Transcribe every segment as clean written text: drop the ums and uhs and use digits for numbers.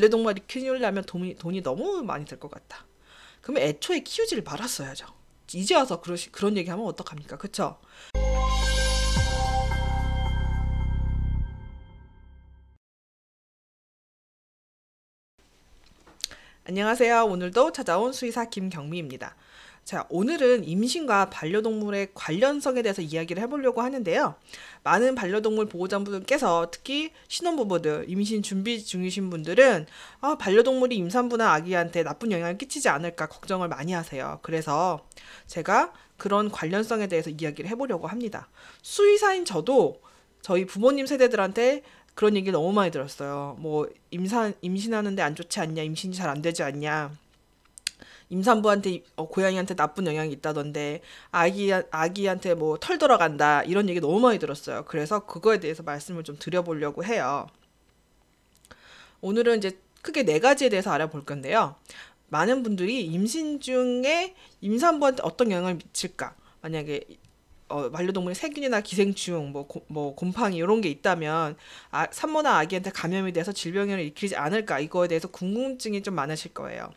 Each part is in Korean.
반려동물이 키우려면 돈이 너무 많이 들 것 같다. 그러면 애초에 키우지를 말았어야죠. 이제 와서 그런 얘기하면 어떡합니까? 그쵸? 안녕하세요. 오늘도 찾아온 수의사 김경미입니다. 자, 오늘은 임신과 반려동물의 관련성에 대해서 이야기를 해보려고 하는데요. 많은 반려동물 보호자분들께서 특히 신혼부부들, 임신 준비 중이신 분들은 반려동물이 임산부나 아기한테 나쁜 영향을 끼치지 않을까 걱정을 많이 하세요. 그래서 제가 그런 관련성에 대해서 이야기를 해보려고 합니다. 수의사인 저도 저희 부모님 세대들한테 그런 얘기 너무 많이 들었어요. 뭐 임신하는데 안 좋지 않냐, 임신이 잘 안 되지 않냐, 임산부한테 고양이한테 나쁜 영향이 있다던데, 아기한테 뭐 털 들어간다, 이런 얘기 너무 많이 들었어요. 그래서 그거에 대해서 말씀을 좀 드려보려고 해요. 오늘은 이제 크게 4가지에 대해서 알아볼 건데요. 많은 분들이 임신 중에 임산부한테 어떤 영향을 미칠까, 만약에 반려동물이 세균이나 기생충, 뭐 곰팡이 이런 게 있다면 산모나 아기한테 감염이 돼서 질병을 일으키지 않을까, 이거에 대해서 궁금증이 좀 많으실 거예요.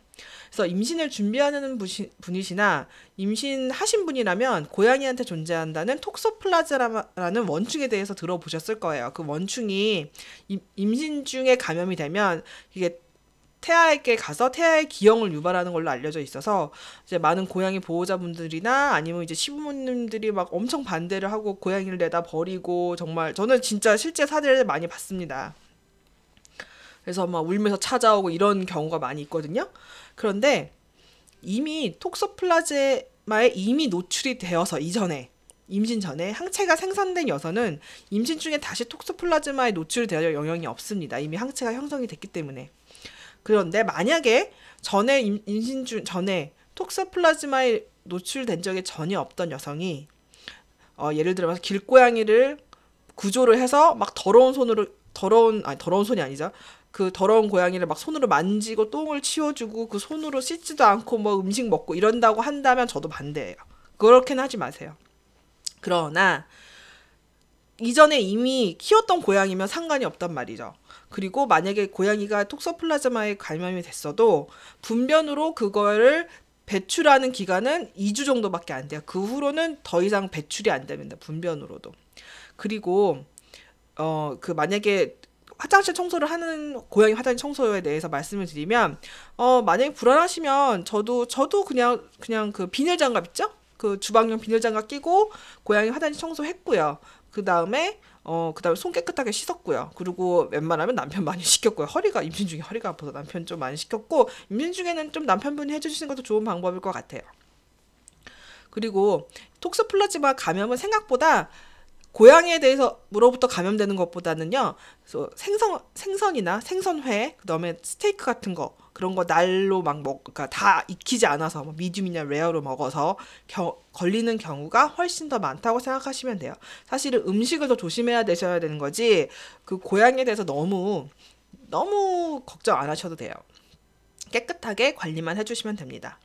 그래서 임신을 준비하는 분이시나 임신하신 분이라면 고양이한테 존재한다는 톡소플라즈라는 원충에 대해서 들어보셨을 거예요. 그 원충이 임신 중에 감염이 되면 이게 태아에게 가서 태아의 기형을 유발하는 걸로 알려져 있어서 이제 많은 고양이 보호자분들이나 아니면 이제 시부모님들이 막 엄청 반대를 하고 고양이를 내다 버리고, 정말 저는 진짜 실제 사례를 많이 봤습니다. 그래서 막 울면서 찾아오고 이런 경우가 많이 있거든요. 그런데 이미 톡소플라즈마에 이미 노출이 되어서 이전에, 임신 전에 항체가 생산된 여성은 임신 중에 다시 톡소플라즈마에 노출될 영향이 없습니다. 이미 항체가 형성이 됐기 때문에. 그런데 만약에 임신 전에 톡소플라즈마에 노출된 적이 전혀 없던 여성이 예를 들어서 길고양이를 구조를 해서 막 더러운 손이 아니죠. 그 더러운 고양이를 막 손으로 만지고 똥을 치워주고 그 손으로 씻지도 않고 뭐 음식 먹고 이런다고 한다면 저도 반대예요. 그렇게는 하지 마세요. 그러나 이전에 이미 키웠던 고양이면 상관이 없단 말이죠. 그리고 만약에 고양이가 톡소플라즈마에 감염이 됐어도 분변으로 그거를 배출하는 기간은 2주 정도밖에 안 돼요. 그 후로는 더 이상 배출이 안 됩니다. 분변으로도. 그리고 만약에 화장실 청소를 하는 고양이 화장실 청소에 대해서 말씀을 드리면, 만약에 불안하시면 저도 그냥 그 비닐 장갑 있죠? 그 주방용 비닐 장갑 끼고 고양이 화장실 청소했고요. 그다음에 손 깨끗하게 씻었고요. 그리고 웬만하면 남편 많이 시켰고요. 임신 중에 허리가 아파서 남편 좀 많이 시켰고, 임신 중에는 좀 남편분이 해주시는 것도 좋은 방법일 것 같아요. 그리고 톡소플라즈마 감염은 생각보다 고양이에 대해서로부터 감염되는 것보다는요, 생선이나 생선회, 그다음에 스테이크 같은 거, 그런 거 날로 그러니까 다 익히지 않아서 미디움이나 레어로 먹어서 걸리는 경우가 훨씬 더 많다고 생각하시면 돼요. 사실은 음식을 더 조심해야 되셔야 되는 거지, 그 고양이에 대해서 너무 걱정 안 하셔도 돼요. 깨끗하게 관리만 해주시면 됩니다.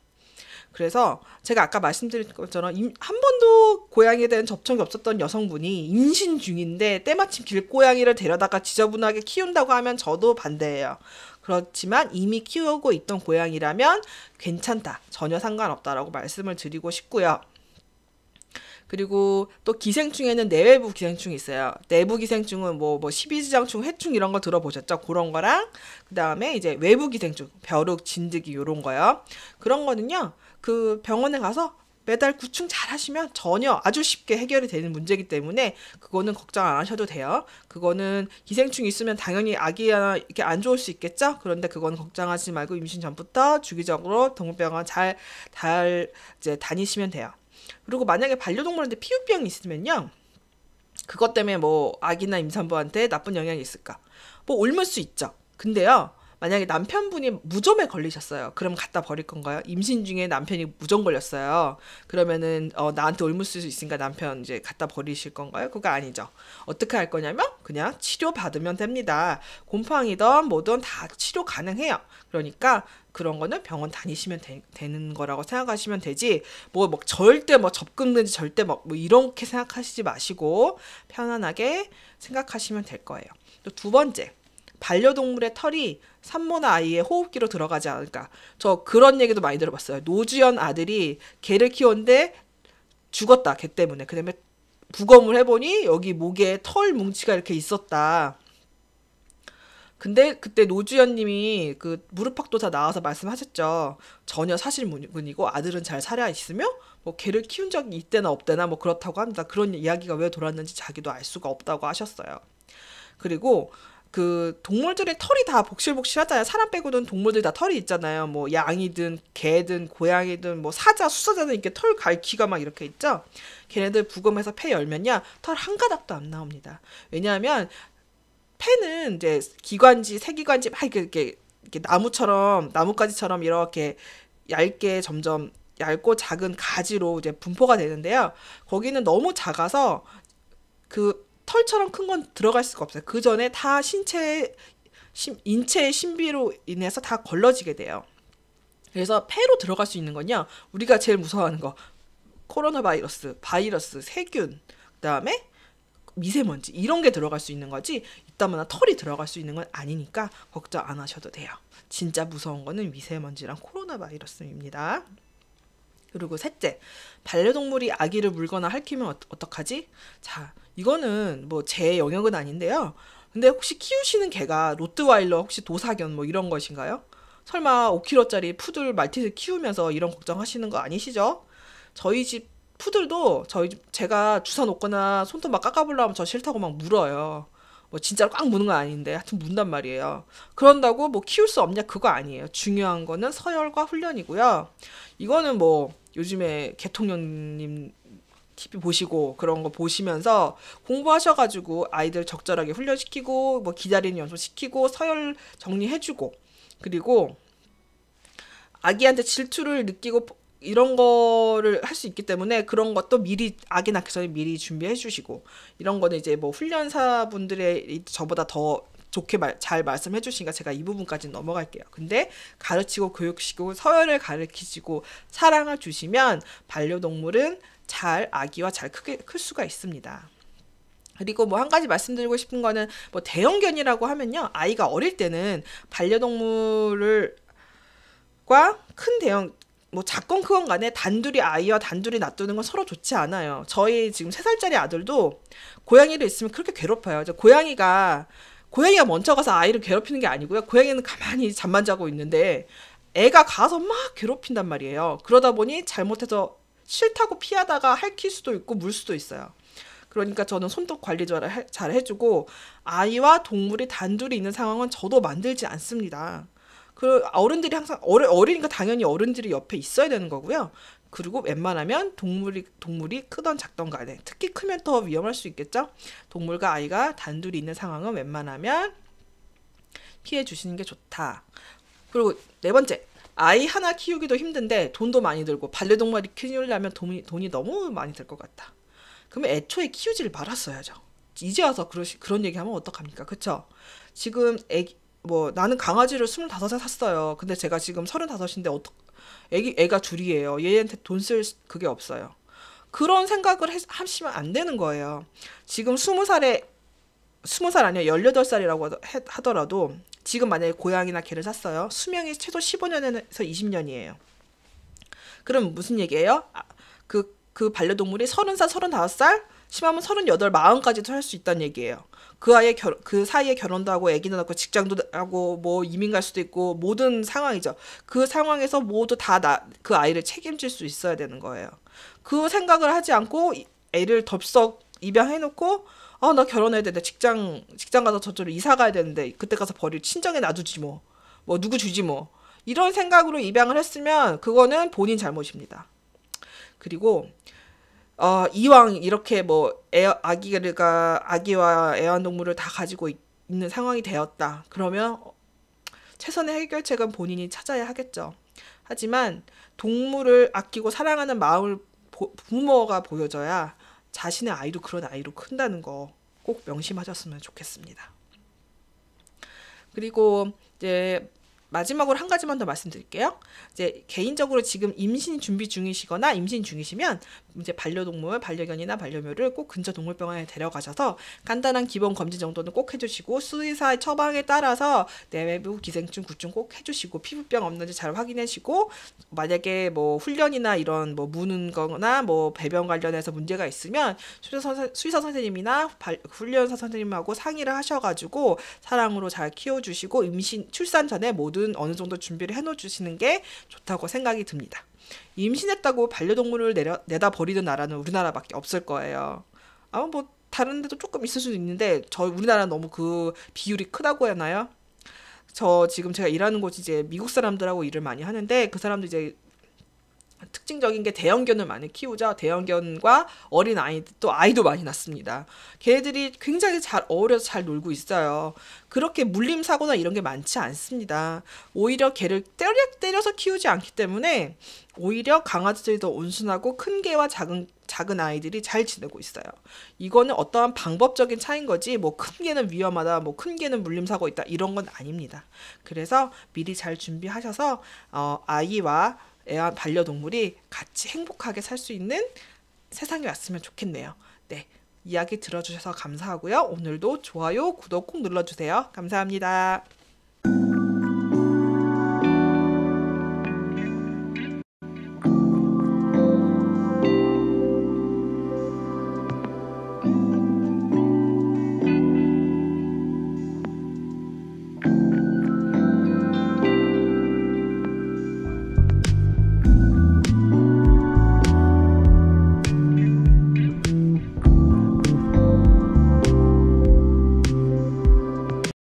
그래서 제가 아까 말씀드린 것처럼 한 번도 고양이에 대한 접촉이 없었던 여성분이 임신 중인데 때마침 길고양이를 데려다가 지저분하게 키운다고 하면 저도 반대예요. 그렇지만 이미 키우고 있던 고양이라면 괜찮다, 전혀 상관없다라고 말씀을 드리고 싶고요. 그리고 또 기생충에는 내외부 기생충이 있어요. 내부 기생충은 뭐 십이지장충, 해충 이런 거 들어보셨죠? 그런 거랑 그다음에 이제 외부 기생충, 벼룩, 진드기 요런 거요. 그런 거는요, 그 병원에 가서 매달 구충 잘 하시면 전혀 아주 쉽게 해결이 되는 문제이기 때문에 그거는 걱정 안 하셔도 돼요. 그거는 기생충이 있으면 당연히 아기야 이렇게 안 좋을 수 있겠죠? 그런데 그건 걱정하지 말고 임신 전부터 주기적으로 동물병원 잘 이제 다니시면 돼요. 그리고 만약에 반려동물한테 피부병이 있으면요, 그것 때문에 뭐 아기나 임산부한테 나쁜 영향이 있을까? 뭐 옮을 수 있죠. 근데요, 만약에 남편분이 무좀에 걸리셨어요. 그럼 갖다 버릴 건가요? 임신 중에 남편이 무좀 걸렸어요. 그러면은 나한테 옮을 수 있으니까 남편 이제 갖다 버리실 건가요? 그거 아니죠. 어떻게 할 거냐면 그냥 치료 받으면 됩니다. 곰팡이든 뭐든 다 치료 가능해요. 그러니까 그런 거는 병원 다니시면 되는 거라고 생각하시면 되지, 절대 접근금지 절대 이렇게 생각하시지 마시고 편안하게 생각하시면 될 거예요. 또 두 번째, 반려동물의 털이 산모나 아이의 호흡기로 들어가지 않을까. 저 그런 얘기도 많이 들어봤어요. 노주현 아들이 개를 키웠는데 죽었다, 개 때문에. 그다음에 부검을 해보니 여기 목에 털 뭉치가 이렇게 있었다. 근데 그때 노주현 님이 그 무릎팍도사 나와서 말씀하셨죠. 전혀 사실무근이고 아들은 잘 살아 있으며 뭐 개를 키운 적이 있대나 없대나 뭐 그렇다고 합니다. 그런 이야기가 왜 돌았는지 자기도 알 수가 없다고 하셨어요. 그리고 그 동물들의 털이 다 복실복실하잖아요. 사람 빼고는 동물들 다 털이 있잖아요. 뭐 양이든 개든 고양이든 뭐 사자, 수사자는 이렇게 털 갈퀴가 막 이렇게 있죠. 걔네들 부검해서 폐 열면요, 털 한 가닥도 안 나옵니다. 왜냐하면 폐는 이제 기관지, 세기관지 막 이렇게 나무처럼, 나뭇가지처럼 이렇게 얇게 점점 얇고 작은 가지로 이제 분포가 되는데요. 거기는 너무 작아서 그 털처럼 큰 건 들어갈 수가 없어요. 그 전에 다 인체의 신비로 인해서 다 걸러지게 돼요. 그래서 폐로 들어갈 수 있는 건요, 우리가 제일 무서워하는 거, 코로나 바이러스, 세균, 그다음에 미세먼지 이런 게 들어갈 수 있는 거지, 이따만한 털이 들어갈 수 있는 건 아니니까 걱정 안 하셔도 돼요. 진짜 무서운 거는 미세먼지랑 코로나 바이러스입니다. 그리고 셋째, 반려동물이 아기를 물거나 핥히면 어떡하지? 자, 이거는 뭐 제 영역은 아닌데요. 근데 혹시 키우시는 개가 로트와일러, 혹시 도사견 뭐 이런 것인가요? 설마 5kg짜리 푸들 말티즈 키우면서 이런 걱정하시는 거 아니시죠? 저희 집 푸들도 제가 주사 놓거나 손톱 막 깎아보려고 하면 저 싫다고 막 물어요. 뭐 진짜로 꽉 무는 건 아닌데 하여튼 문단 말이에요. 그런다고 뭐 키울 수 없냐, 그거 아니에요. 중요한 거는 서열과 훈련이고요. 이거는 뭐 요즘에 개통령님 TV 보시고 그런 거 보시면서 공부하셔가지고 아이들 적절하게 훈련시키고 뭐 기다리는 연습 시키고 서열 정리해주고, 그리고 아기한테 질투를 느끼고 이런 거를 할 수 있기 때문에 그런 것도 미리 아기 낳기 전에 미리 준비해 주시고, 이런 거는 이제 뭐 훈련사분들의 저보다 더 좋게 잘 말씀해 주시니까 제가 이 부분까지 넘어갈게요. 근데 가르치고 교육시키고 서열을 가르치시고 사랑을 주시면 반려동물은 아기와 잘 크게 클 수가 있습니다. 그리고 뭐 한 가지 말씀드리고 싶은 거는, 뭐 대형견이라고 하면요, 아이가 어릴 때는 반려동물을 큰 대형, 뭐 작건 크건 간에 단둘이 아이와 단둘이 놔두는 건 서로 좋지 않아요. 저희 지금 3살짜리 아들도 고양이를 있으면 그렇게 괴롭혀요. 고양이가 먼저 가서 아이를 괴롭히는 게 아니고요. 고양이는 가만히 잠만 자고 있는데 애가 가서 막 괴롭힌단 말이에요. 그러다 보니 잘못해서 싫다고 피하다가 핥힐 수도 있고 물 수도 있어요. 그러니까 저는 손톱 관리 잘 해주고, 아이와 동물이 단둘이 있는 상황은 저도 만들지 않습니다. 그 어른들이 항상 어리니까 당연히 어른들이 옆에 있어야 되는 거고요. 그리고 웬만하면 동물이 크던 작던 간에, 특히 크면 더 위험할 수 있겠죠. 동물과 아이가 단둘이 있는 상황은 웬만하면 피해 주시는 게 좋다. 그리고 네 번째, 아이 하나 키우기도 힘든데 돈도 많이 들고 반려동물이 키우려면 돈이 너무 많이 들 것 같다. 그러면 애초에 키우지를 말았어야죠. 이제 와서 그런 얘기하면 어떡합니까? 그쵸? 지금 나는 강아지를 25에 샀어요. 근데 제가 지금 35인데 애가 둘이에요. 얘한테 돈 쓸 그게 없어요. 그런 생각을 하시면 안 되는 거예요. 지금 20살 아니야, 18살이라고 하더라도 지금 만약에 고양이나 개를 샀어요. 수명이 최소 15년에서 20년이에요. 그럼 무슨 얘기예요? 그 반려동물이 30살, 35살, 심하면 38, 40까지도 할 수 있다는 얘기예요. 그 사이에 결혼도 하고 애기도 낳고 직장도 하고 뭐 이민 갈 수도 있고 모든 상황이죠. 그 상황에서 모두 다 그 아이를 책임질 수 있어야 되는 거예요. 그 생각을 하지 않고 애를 덥석 입양해놓고, 나 결혼해야 되는데 직장 가서 저쪽으로 이사 가야 되는데 그때 가서 친정에 놔두지 뭐 누구 주지 뭐, 이런 생각으로 입양을 했으면 그거는 본인 잘못입니다. 그리고 이왕 이렇게 뭐 아기와 애완동물을 다 가지고 있는 상황이 되었다. 그러면 최선의 해결책은 본인이 찾아야 하겠죠. 하지만 동물을 아끼고 사랑하는 마음을 부모가 보여줘야 자신의 아이도 그런 아이로 큰다는 거 꼭 명심하셨으면 좋겠습니다. 그리고 이제 마지막으로 한 가지만 더 말씀드릴게요. 이제 개인적으로 지금 임신 준비 중이시거나 임신 중이시면 이제 반려동물, 반려견이나 반려묘를 꼭 근처 동물병원에 데려가셔서 간단한 기본 검진 정도는 꼭 해주시고 수의사의 처방에 따라서 내외부 기생충, 구충 꼭 해주시고 피부병 없는지 잘 확인하시고 만약에 뭐 훈련이나 이런 뭐 무는 거나 뭐 배변 관련해서 문제가 있으면 수의사 선생님이나 훈련사 선생님하고 상의를 하셔가지고 사랑으로 잘 키워주시고 임신 출산 전에 모든 어느 정도 준비를 해놓으시는 게 좋다고 생각이 듭니다. 임신했다고 반려동물을 내다 버리는 나라는 우리나라밖에 없을 거예요. 아마 뭐 다른 데도 조금 있을 수도 있는데 우리나라는 너무 그 비율이 크다고 하나요? 저 지금 제가 일하는 곳이 이제 미국 사람들하고 일을 많이 하는데 그 사람도 이제 특징적인 게 대형견을 많이 키우죠. 대형견과 어린 아이들, 또 아이도 많이 낳습니다. 걔네들이 굉장히 잘 어울려서 잘 놀고 있어요. 그렇게 물림 사고나 이런 게 많지 않습니다. 오히려 걔를 때려서 키우지 않기 때문에 오히려 강아지들이 더 온순하고 큰 개와 작은 아이들이 잘 지내고 있어요. 이거는 어떠한 방법적인 차이인 거지 뭐 큰 개는 위험하다, 뭐 큰 개는 물림 사고 있다 이런 건 아닙니다. 그래서 미리 잘 준비하셔서 아이와 애완 반려동물이 같이 행복하게 살 수 있는 세상이 왔으면 좋겠네요. 네, 이야기 들어주셔서 감사하고요. 오늘도 좋아요, 구독 꼭 눌러주세요. 감사합니다.